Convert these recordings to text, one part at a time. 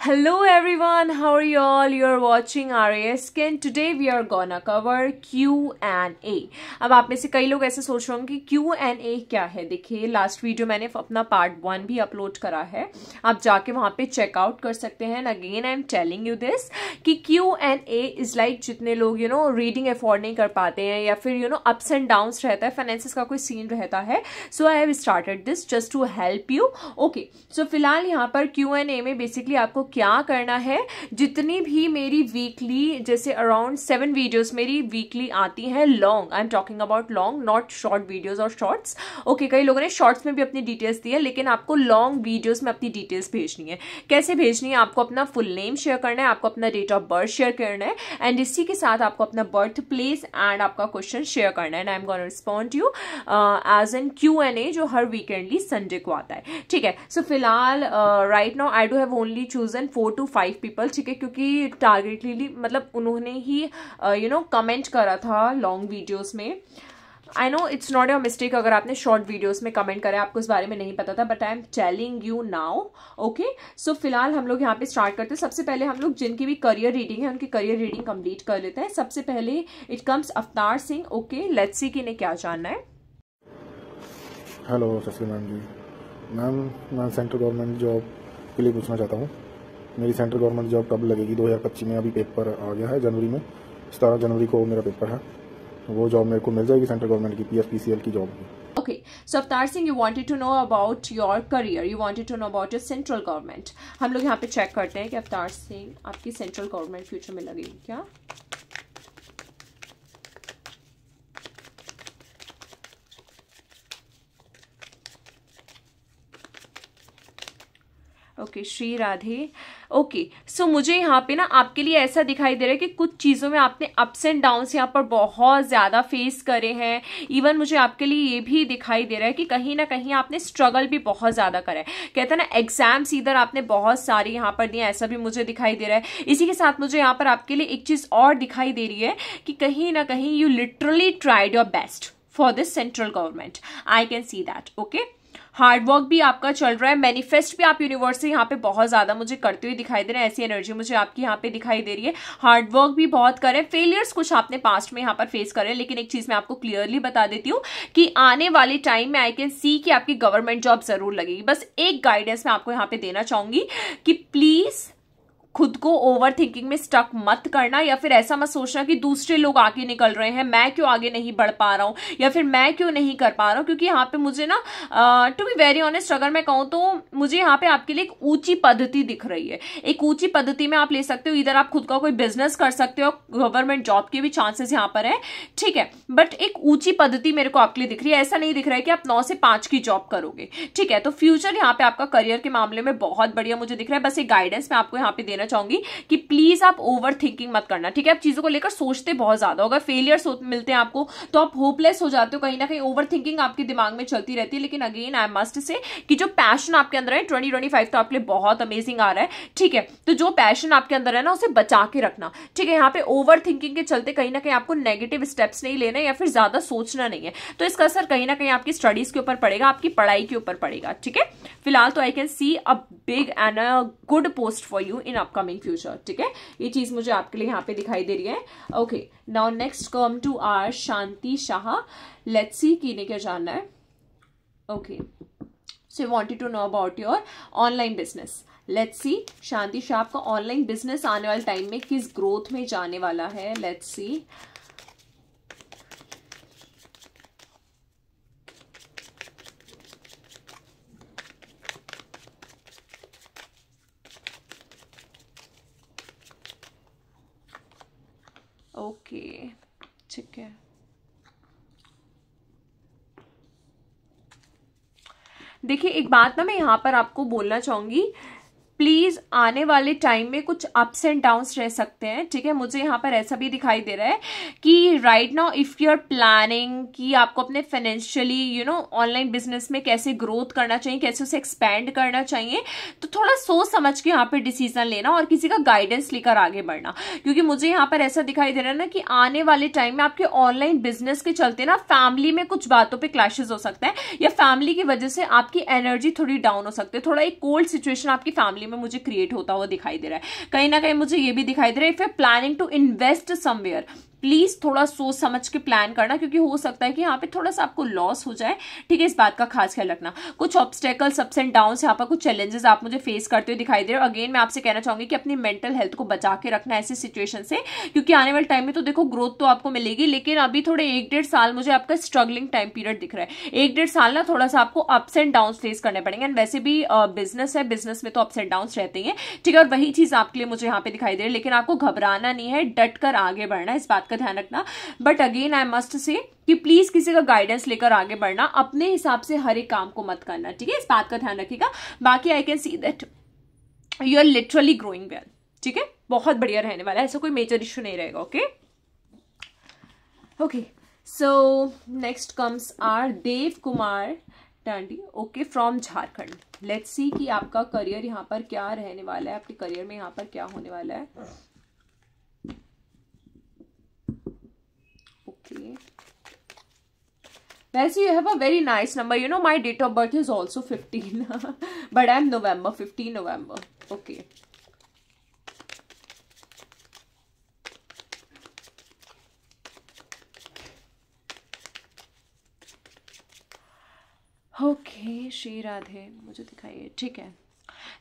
Hello everyone, how are you all? You're watching RAS Skin. Today we are gonna cover Q&A. अब आप में से कई लोग ऐसे सोच रहे होंगे कि Q&A क्या है। देखिए लास्ट वीडियो मैंने अपना पार्ट 1 भी अपलोड करा है, आप जाके वहां पे चेकआउट कर सकते हैं। Again I am telling you this कि Q&A इज लाइक जितने लोग रीडिंग अफोर्ड नहीं कर पाते हैं या फिर अप्स एंड डाउन्स रहता है, फाइनेंसिस का कोई सीन रहता है, so I have started this just to help you. Okay, so फिलहाल यहाँ पर Q&A में बेसिकली आपको क्या करना है, जितनी भी मेरी वीकली जैसे अराउंड 7 वीडियोस मेरी वीकली आती हैं, long, I am talking about long, not short videos और शॉर्ट्स। ओके, कई लोगों ने शॉर्ट्स में भी अपनी डिटेल्स दी है, लेकिन आपको लॉन्ग वीडियोस में अपनी डिटेल्स भेजनी है। कैसे भेजनी है? आपको अपना फुल नेम शेयर करना है, आपको अपना डेट ऑफ बर्थ शेयर करना है, एंड इसी के साथ आपको अपना बर्थ प्लेस एंड आपका क्वेश्चन शेयर करना है, and I am gonna respond you as an Q&A जो हर वीकेंडली संडे को आता है। ठीक है, सो फिलहाल right now I do have only chosen 4 to 5 people. ठीक है, क्योंकि टारगेटली मतलब उन्होंने ही कमेंट करा था लॉन्ग वीडियोस में। I know it's not your mistake अगर आपने शॉर्ट वीडियोस में कमेंट करा, आपको इस बारे में नहीं पता था, but I am telling you now. Okay, so फिलहाल हम लोग यहाँ पे स्टार्ट करते हैं। सबसे पहले हम लोग जिनकी भी करियर रीडिंग है उनकी करियर रीडिंग कंप्लीट कर लेते हैं। सबसे पहले it comes Avtar Singh. Okay, let's see कि इन्हें क्या जानना है। हेलो सस्ती मैम जी, मैं सेंट्रल गवर्नमेंट जॉब के लिए पूछना चाहता हूँ। मेरी सेंट्रल गवर्नमेंट जॉब कब लगेगी? 2025 में अभी पेपर आ गया है जनवरी में, 17 जनवरी को मेरा पेपर है। वो जॉब मेरे को मिल जाएगी सेंट्रल गवर्नमेंट की, PSPCL की जॉब की। Okay, so Avtar Singh, you wanted to know about your career, you wanted to know about your central government. हम लोग यहाँ पे चेक करते हैं कि अवतार सिंह आपकी सेंट्रल गवर्नमेंट फ्यूचर में लगेगी क्या। ओके, श्री राधे। ओके, सो मुझे यहाँ पे ना आपके लिए ऐसा दिखाई दे रहा है कि कुछ चीज़ों में आपने अप्स एंड डाउन्स यहाँ पर बहुत ज़्यादा फेस करे हैं। इवन मुझे आपके लिए ये भी दिखाई दे रहा है कि कहीं ना कहीं आपने स्ट्रगल भी बहुत ज़्यादा करा है। कहते हैं ना एग्जाम्स इधर आपने बहुत सारी यहाँ पर दिए, ऐसा भी मुझे दिखाई दे रहा है। इसी के साथ मुझे यहाँ पर आपके लिए एक चीज़ और दिखाई दे रही है कि कहीं ना कहीं you literally tried your best for this central government. I can see that. Okay, hard work भी आपका चल रहा है, मैनिफेस्ट भी आप यूनिवर्स से यहाँ पे बहुत ज्यादा मुझे करते हुए दिखाई दे रहे हैं। ऐसी एनर्जी मुझे आपकी यहाँ पे दिखाई दे रही है। हार्डवर्क भी बहुत करें, फेलियर्स कुछ आपने पास्ट में यहाँ पर फेस करे, लेकिन एक चीज मैं आपको क्लियरली बता देती हूँ कि आने वाले टाइम में आई कैन सी कि आपकी गवर्नमेंट जॉब जरूर लगेगी। बस एक गाइडेंस मैं आपको यहाँ पे देना चाहूंगी कि प्लीज खुद को ओवर थिंकिंग में स्टक मत करना, या फिर ऐसा मत सोचना कि दूसरे लोग आगे निकल रहे हैं, मैं क्यों आगे नहीं बढ़ पा रहा हूं या फिर मैं क्यों नहीं कर पा रहा हूं। क्योंकि यहाँ पे मुझे ना टू बी वेरी ऑनेस्ट अगर मैं कहूँ तो मुझे यहाँ पे आपके लिए एक ऊंची पद्धति दिख रही है। एक ऊंची पद्धति में आप ले सकते हो, इधर आप खुद का कोई बिजनेस कर सकते हो, गवर्नमेंट जॉब के भी चांसेस यहाँ पर है। ठीक है, बट एक ऊंची पद्धति मेरे को आपके लिए दिख रही है। ऐसा नहीं दिख रहा है कि आप 9 से 5 की जॉब करोगे। ठीक है, तो फ्यूचर यहाँ पे आपका करियर के मामले में बहुत बढ़िया मुझे दिख रहा है। बस एक गाइडेंस मैं आपको यहाँ पे देना चाहूंगी कि प्लीज आप ओवर थिंकिंग मत करना। ठीक है, आप चीजों को लेकर सोचते बहुत ज्यादा हो, अगर फेलियर्स मिलते हैं आपको तो आप होपलेस हो जाते हो, कहीं ना कहीं ओवर थिंकिंग आपके दिमाग में चलती रहती है। लेकिन अगेन आई मस्ट से कि जो पैशन आपके अंदर है 2025 तो आपके लिए बहुत अमेजिंग आ रहा है। ठीक है, तो जो पैशन आपके अंदर है ना उसे बचा के रखना। ठीक है, यहाँ पे ओवर थिंकिंग के चलते कहीं ना कहीं आपको नेगेटिव स्टेप्स नहीं लेना या फिर ज्यादा सोचना नहीं है, तो इसका असर कहीं ना कहीं आपकी स्टडीज के ऊपर पड़ेगा, आपकी पढ़ाई के ऊपर पड़ेगा। ठीक है, फिलहाल तो आई can C a big and a good post for you in upcoming future. ठीक है, ये चीज मुझे आपके लिए यहाँ पे दिखाई दे रही है। Okay, now next come to our Shanti Shah. Let's see कि इन्हें क्या जानना है। Okay, so you wanted to know about your online business. Let's see Shanti Shah आपका ऑनलाइन बिजनेस आने वाले टाइम में किस ग्रोथ में जाने वाला है। Let's see. ओके, ठीक है। देखिए एक बात ना मैं यहाँ पर आपको बोलना चाहूंगी, प्लीज आने वाले टाइम में कुछ अप्स एंड डाउन्स रह सकते हैं। ठीक है, मुझे यहाँ पर ऐसा भी दिखाई दे रहा है कि right now if you are planning कि आपको अपने फाइनेंशियली ऑनलाइन बिजनेस में कैसे ग्रोथ करना चाहिए, कैसे उसे एक्सपेंड करना चाहिए, तो थोड़ा सोच समझ के यहाँ पे डिसीजन लेना और किसी का गाइडेंस लेकर आगे बढ़ना। क्योंकि मुझे यहाँ पर ऐसा दिखाई दे रहा है ना कि आने वाले टाइम में आपके ऑनलाइन बिजनेस के चलते ना फैमिली में कुछ बातों पर क्लैशेस हो सकता है, या फैमिली की वजह से आपकी एनर्जी थोड़ी डाउन हो सकती है। थोड़ा एक कोल्ड सिचुएशन आपकी फैमिली में मुझे मुझे क्रिएट होता हुआ दिखाई दे रहा है। कहीं ना कहीं मुझे ये भी दिखाई दे रहा है, if you planning to invest somewhere, please थोड़ा सोच समझ के प्लान करना, क्योंकि हो सकता है कि यहाँ पे थोड़ा सा आपको लॉस हो जाए। ठीक है, इस बात का खास ख्याल रखना। कुछ ऑब्स्टेकल्स, अप्स एंड डाउन्स, यहाँ पर कुछ चैलेंजेस आप मुझे फेस करते हुए दिखाई दे रहे हो। अगेन मैं आपसे कहना चाहूंगी कि अपनी मेंटल हेल्थ को बचा के रखना ऐसी सिचुएशन से, क्योंकि आने वाले टाइम में तो देखो ग्रोथ तो आपको मिलेगी, लेकिन अभी थोड़े 1-1.5 साल मुझे आपका स्ट्रगलिंग टाइम पीरियड दिख रहा है। 1-1.5 साल ना थोड़ा सा आपको अप्स एंड डाउन फेस करने पड़ेंगे। एंड वैसे भी बिजनेस है, बिजनेस में तो अप्स एंड डाउन रहते हैं। ठीक है, और वही चीज आपके लिए मुझे यहाँ पे दिखाई दे रही है, लेकिन आपको घबराना नहीं है, डट कर आगे बढ़ना है, इस बात का ध्यान रखना। But again I must say कि प्लीज किसी का गाइडेंस लेकर आगे बढ़ना, अपने हिसाब से हर एक काम को मत करना। ठीक है, इस बात का ध्यान रखिएगा। बाकी I can see that you are literally growing well. ठीक है, बहुत बढ़िया रहने वाला है, ऐसा कोई मेजर इश्यू नहीं रहेगा। Okay okay, so next comes R Dev Kumar Tandi, okay, from Jharkhand. Let's see कि आपका करियर यहाँ पर क्या रहने वाला है, आपके करियर में यहाँ पर क्या होने वाला है। ओके, वैसे you have a very nice number, you know my date of birth is also 15 but I'm November, 15 November. Okay, okay Shri Radhe, मुझे दिखाइए। ठीक है,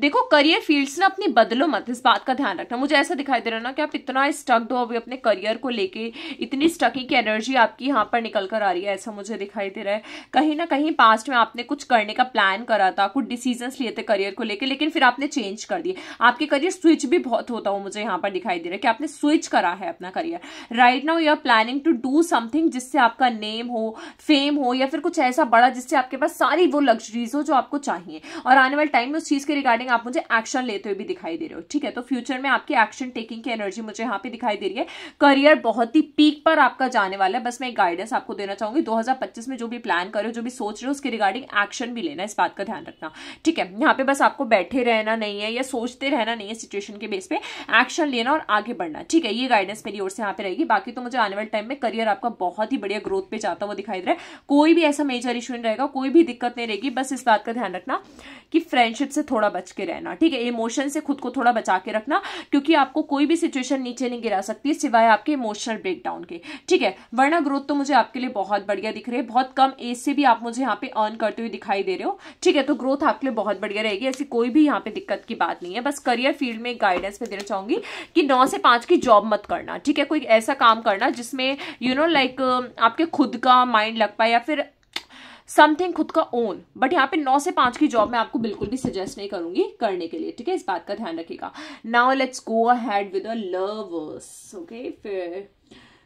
देखो करियर फील्ड्स ना अपनी बदलो मत, इस बात का ध्यान रखना। मुझे ऐसा दिखाई दे रहा है ना कि आप इतना स्टक्ड हो अभी अपने करियर को लेके, इतनी स्टकी की एनर्जी आपकी यहाँ पर निकल कर आ रही है, ऐसा मुझे दिखाई दे रहा है। कहीं ना कहीं पास्ट में आपने कुछ करने का प्लान करा था, कुछ डिसीजंस लिए थे करियर को लेके, लेकिन फिर आपने चेंज कर दिए। आपके करियर स्विच भी बहुत होता हो मुझे यहाँ पर दिखाई दे रहा है कि आपने स्विच करा है अपना career. Right now you are planning to do something जिससे आपका नेम हो, फेम हो, या फिर कुछ ऐसा बड़ा जिससे आपके पास सारी वो लग्जरीज हो जो आपको चाहिए। और आने वाले टाइम में उस चीज के रिगार्डिंग आप मुझे एक्शन लेते हुए भी दिखाई दे रहे हो। ठीक है, तो फ्यूचर में आपकी एक्शन टेकिंग की एनर्जी मुझे यहाँ पे दिखाई दे रही है। करियर बहुत ही पीक पर आपका जाने वाला है। बस मैं एक गाइडेंस आपको देना चाहूंगी, 2025 में जो भी प्लान कर रहे हो, जो भी सोच रहे हो, उसके रिगार्डिंग एक्शन भी लेना, इस बात का ध्यान रखना। ठीक है, यहाँ पे बस आपको बैठे रहना नहीं है या सोचते रहना नहीं है, सिचुएशन के बेस पे एक्शन लेना और आगे बढ़ना। ठीक है, ये गाइडेंस मेरी ओर से यहाँ पे रहेगी। बाकी तो मुझे आने वाले टाइम में करियर आपका बहुत ही बढ़िया ग्रोथ पे जाता हुआ दिखाई दे रहा है। कोई भी ऐसा मेजर इशू नहीं रहेगा, कोई भी दिक्कत नहीं रहेगी। बस इस बात का ध्यान रखना कि फ्रेंडशिप से थोड़ा बच के रहना। ठीक है, इमोशन से खुद को थोड़ा बचा के रखना, क्योंकि आपको कोई भी सिचुएशन नीचे नहीं गिरा सकती सिवाय आपके इमोशनल ब्रेकडाउन के। ठीक है, वरना ग्रोथ तो मुझे आपके लिए बहुत बढ़िया दिख रही है। बहुत कम एज से भी आप मुझे यहाँ पे अर्न करते हुए दिखाई दे रहे हो। ठीक है, तो ग्रोथ आपके लिए बहुत बढ़िया रहेगी, ऐसी कोई भी यहाँ पे दिक्कत की बात नहीं है। बस करियर फील्ड में एक गाइडेंस में देना चाहूंगी कि 9 से 5 की जॉब मत करना। ठीक है, कोई ऐसा काम करना जिसमें यू नो लाइक आपके खुद का माइंड लग पाए या फिर समथिंग खुद का ओन। बट यहाँ पे 9 से 5 की जॉब मैं आपको बिल्कुल भी सजेस्ट नहीं करूंगी करने के लिए। ठीक है, इस बात का ध्यान रखिएगा। Now let's go ahead with the lovers. Okay, फिर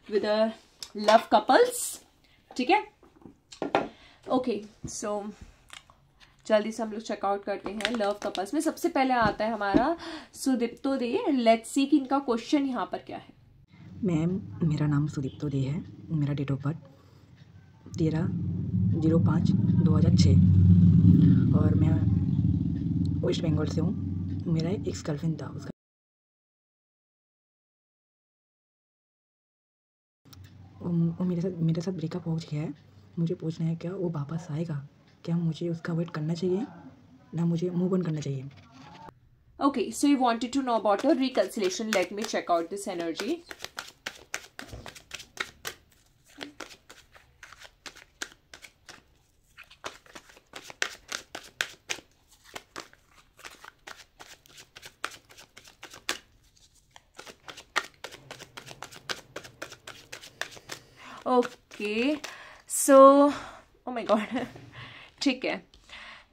विद द लव कपल्स। ठीक है, ओके, सो जल्दी से हम लोग चेकआउट करते हैं लव कपल्स में। सबसे पहले आता है हमारा सुदीप्तो दे। लेट्स सी कि इनका क्वेश्चन यहाँ पर क्या है। मैम, मेरा नाम सुदीप्तो दे है। मेरा डेट ऑफ बर्थ 13/05/2006 और मैं वेस्ट बंगाल से हूँ। मेरा एक गर्लफ्रेंड था, उसका वो मेरे साथ ब्रेकअप हो गया है। मुझे पूछना है क्या वो वापस आएगा, क्या मुझे उसका वेट करना चाहिए ना मुझे मूव ऑन करना चाहिए। Okay, so you wanted to know about a reconciliation. Let me check out this energy. Okay, so oh my god ठीक है,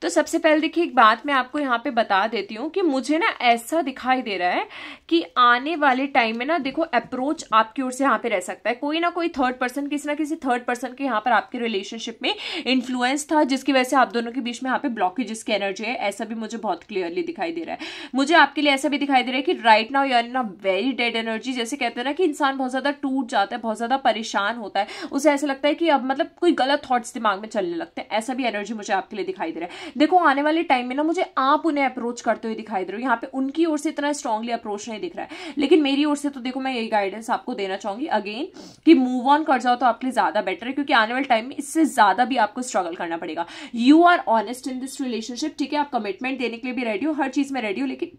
तो सबसे पहले देखिए एक बात मैं आपको यहाँ पे बता देती हूँ कि मुझे ना ऐसा दिखाई दे रहा है कि आने वाले टाइम में ना देखो अप्रोच आपकी ओर से यहाँ पे रह सकता है। कोई ना कोई थर्ड पर्सन, किसी ना किसी थर्ड पर्सन के यहाँ पर आपके रिलेशनशिप में इन्फ्लुएंस था, जिसकी वजह से आप दोनों के बीच में यहाँ पे ब्लॉकेजेस की एनर्जी है। ऐसा भी मुझे बहुत क्लियरली दिखाई दे रहा है। मुझे आपके लिए ऐसा भी दिखाई दे रहा है कि right now you are in a very dead energy. जैसे कहते हैं ना कि इंसान बहुत ज्यादा टूट जाता है, बहुत ज्यादा परेशान होता है, उसे ऐसा लगता है कि अब मतलब कोई गलत थॉट्स दिमाग में चलने लगते हैं। ऐसा भी एनर्जी मुझे आपके लिए दिखाई दे रहा है। देखो आने वाले टाइम में ना मुझे आप उन्हें अप्रोच करते हुए दिखाई दे रहे हो। यहाँ पे उनकी ओर से इतना स्ट्रांगली अप्रोच नहीं दिख रहा है, लेकिन मेरी ओर से तो देखो मैं यही गाइडेंस आपको देना चाहूंगी अगेन कि मूव ऑन कर जाओ तो आपके लिए ज्यादा बेटर है, क्योंकि आने वाले टाइम में इससे ज्यादा भी आपको स्ट्रगल करना पड़ेगा। You are honest in this relationship. ठीक है, आप कमिटमेंट देने के लिए भी रेडी हो, हर चीज में रेडी हो, लेकिन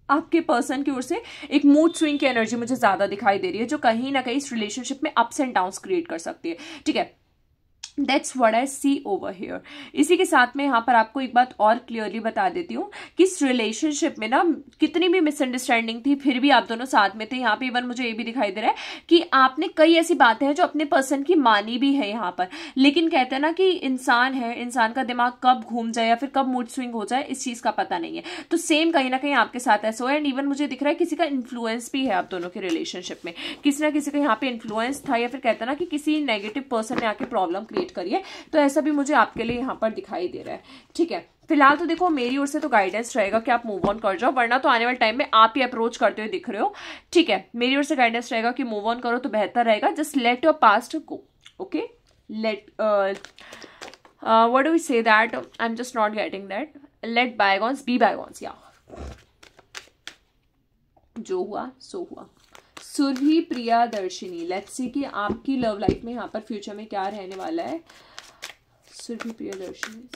आपके पर्सन की ओर से एक मूड स्विंग की एनर्जी मुझे ज्यादा दिखाई दे रही है, जो कहीं ना कहीं इस रिलेशनशिप में अप्स एंड डाउन्स क्रिएट कर सकती है। ठीक है, that's what I see over here. इसी के साथ में यहाँ पर आपको एक बात और क्लियरली बता देती हूँ कि इस रिलेशनशिप में ना कितनी भी मिसअंडरस्टैंडिंग थी, फिर भी आप दोनों साथ में थे। यहाँ पे इवन मुझे ये भी दिखाई दे रहा है कि आपने कई ऐसी बातें हैं जो अपने पर्सन की मानी भी है यहाँ पर, लेकिन कहते हैं ना कि इंसान है, इंसान का दिमाग कब घूम जाए या फिर कब मूड स्विंग हो जाए इस चीज का पता नहीं है। तो सेम कहीं ना कहीं आपके साथ ऐसा हो, एंड इवन मुझे दिख रहा है किसी का इन्फ्लुएंस भी है आप दोनों के रिलेशनशिप में, किसी ना किसी का यहाँ पे इन्फ्लुएंस था, या फिर कहते हैं ना कि किसी नेगेटिव पर्सन ने आके प्रॉब्लम क्रिएट करी है। तो ऐसा भी मुझे आपके लिए यहाँ पर दिखाई दे रहा है। ठीक है, फिलहाल तो देखो मेरी ओर से तो गाइडेंस रहेगा कि आप मूव ऑन कर जाओ, वरना तो आने वाले टाइम में आप ही अप्रोच करते हुए दिख रहे हो। ठीक है, मेरी ओर से गाइडेंस रहेगा कि मूव ऑन करो तो बेहतर रहेगा। Just let your past go. Okay, let what do we say that, I am just not getting that. Let bygones be bygones. या जो हुआ सो हुआ। सुरभि प्रियदर्शिनी, लेट्स सी कि आपकी लव लाइफ में यहाँ पर फ्यूचर में क्या रहने वाला है। सुरभि प्रियदर्शिनी,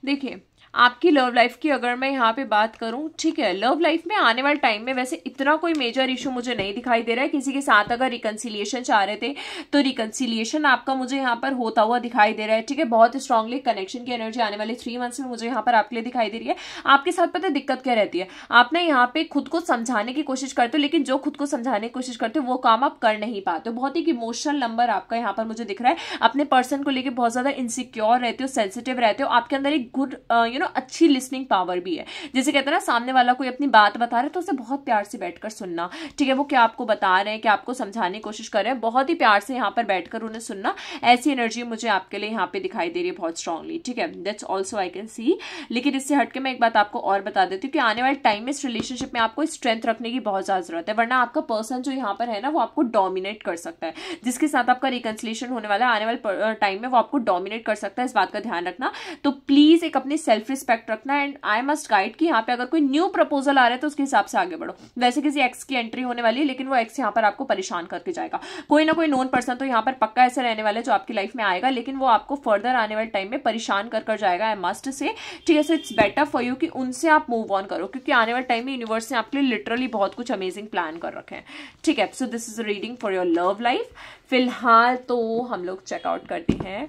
देखिए आपकी लव लाइफ की अगर मैं यहाँ पे बात करूँ, ठीक है, लव लाइफ में आने वाले टाइम में वैसे इतना कोई मेजर इशू मुझे नहीं दिखाई दे रहा है। किसी के साथ अगर रिकंसिलिएशन चाह रहे थे तो रिकंसिलिएशन आपका मुझे यहाँ पर होता हुआ दिखाई दे रहा है। ठीक है, बहुत स्ट्रांगली कनेक्शन की एनर्जी आने वाले 3 मंथ्स में मुझे यहाँ पर आपके लिए दिखाई दे रही है। आपके साथ पता है दिक्कत क्या रहती है, आप ना यहाँ पे खुद को समझाने की कोशिश करते हो, लेकिन जो खुद को समझाने की कोशिश करते हो वो काम आप कर नहीं पाते हो। बहुत ही इमोशनल नंबर आपका यहाँ पर मुझे दिख रहा है। अपने पर्सन को लेकर बहुत ज्यादा इनसिक्योर रहते हो, सेंसिटिव रहते हो। आपके अंदर एक गुड अच्छी लिसनिंग पावर भी है। जैसे कहते हैं ना, सामने वाला कोई अपनी बात बता रहा है तो उसे बहुत प्यार से बैठकर सुनना। ठीक है, वो क्या आपको बता रहे हैं, क्या आपको समझाने की कोशिश कर रहे हैं, बहुत ही प्यार से यहाँ पर बैठकर उन्हें सुनना। ऐसी एनर्जी मुझे आपके लिए यहाँ पे दिखाई दे रही है बहुत स्ट्रांगली। ठीक है, दैट्स ऑल्सो आई कैन सी। लेकिन इससे हटके मैं एक बात आपको और बता देती हूँ कि आने वाले टाइम में इस रिलेशनशिप में आपको स्ट्रेंथ रखने की बहुत ज्यादा जरूरत है, वरना आपका पर्सन जो यहाँ पर है ना वो आपको डोमिनेट कर सकता है। जिसके साथ आपका रिकंसिलिएशन होने वाला है आने वाले टाइम में वो आपको डोमिनेट कर सकता है। इस बात का ध्यान रखना। तो प्लीज एक अपनी सेल्फ रिस्पेक्ट रखना, एंड आई मस्ट गाइड कि यहाँ पे अगर कोई न्यू प्रपोजल आ रहा है तो उसके हिसाब से आगे बढ़ो। वैसे किसी एक्स की एंट्री होने वाली है, लेकिन वो एक्स यहाँ पर आपको परेशान करके जाएगा। कोई ना कोई नोन पर्सन तो यहाँ पर पक्का ऐसे रहने वाला है जो आपकी लाइफ में आएगा, लेकिन वो आपको फर्दर आने वाले टाइम में परेशान कर जाएगा, आई मस्ट से। ठीक है, so it's better for you कि उनसे आप मूव ऑन करो, क्योंकि आने वाले टाइम में यूनिवर्स ने आपके लिए लिटरली बहुत कुछ अमेजिंग प्लान कर रखे हैं। ठीक है, सो this is reading for your love life. फिलहाल तो हम लोग चेकआउट करते हैं,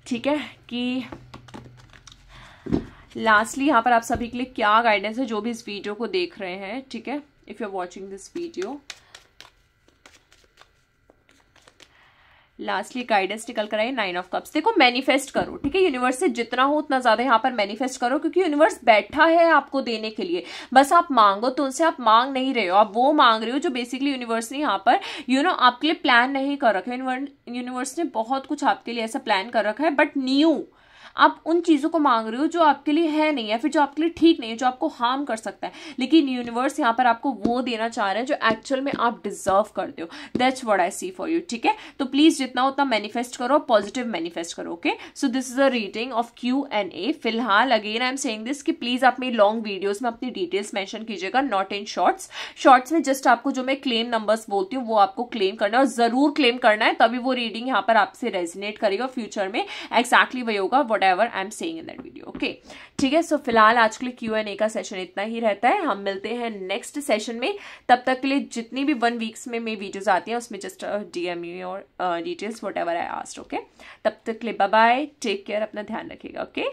ठीक है, कि लास्टली यहाँ पर आप सभी के लिए क्या गाइडेंस है जो भी इस वीडियो को देख रहे हैं। ठीक है, if you are watching this video, lastly guidance निकल कर आई 9 ऑफ कप्स। देखो मैनिफेस्ट करो, ठीक है, यूनिवर्स से जितना हो उतना ज्यादा यहाँ पर मैनिफेस्ट करो, क्योंकि यूनिवर्स बैठा है आपको देने के लिए। बस आप मांगो, तो उनसे आप मांग नहीं रहे हो, आप वो मांग रहे हो जो बेसिकली यूनिवर्स ने यहाँ पर आपके लिए प्लान नहीं कर रखा है। यूनिवर्स ने बहुत कुछ आपके लिए ऐसा प्लान कर रखा है, बट न्यू आप उन चीजों को मांग रहे हो जो आपके लिए है नहीं, या फिर जो आपके लिए ठीक नहीं है, जो आपको हार्म कर सकता है। लेकिन यूनिवर्स यहाँ पर आपको वो देना चाह रहे हैं जो एक्चुअल में आप डिजर्व करते हो। That's what I see for you. ठीक है, तो प्लीज जितना उतना मैनिफेस्ट करो, पॉजिटिव मैनिफेस्ट करो। Okay, so this is a reading of Q&A। फिलहाल again I am saying this कि प्लीज आप मेरी लॉन्ग वीडियोज में अपनी डिटेल्स मेंशन कीजिएगा, नॉट इन शॉर्ट्स। शॉर्ट्स में जस्ट आपको जो मैं क्लेम नंबर्स बोलती हूँ वो आपको क्लेम करना है, और जरूर क्लेम करना है, तभी वो रीडिंग यहाँ पर आपसे रेजोनेट करेगा फ्यूचर में। एक्जैक्टली वही होगा what ever I am saying in that video. Okay, ठीक है, सो फिलहाल आज के लिए Q&A का सेशन इतना ही रहता है। हम मिलते हैं नेक्स्ट सेशन में। तब तक के लिए जितनी भी 1 वीक्स में मेरी वीडियोज आती हैं उसमें जस्ट DM मी और details what ever I asked. Okay, तब तक के लिए बाय बाय, टेक केयर, अपना ध्यान रखिएगा। ओके।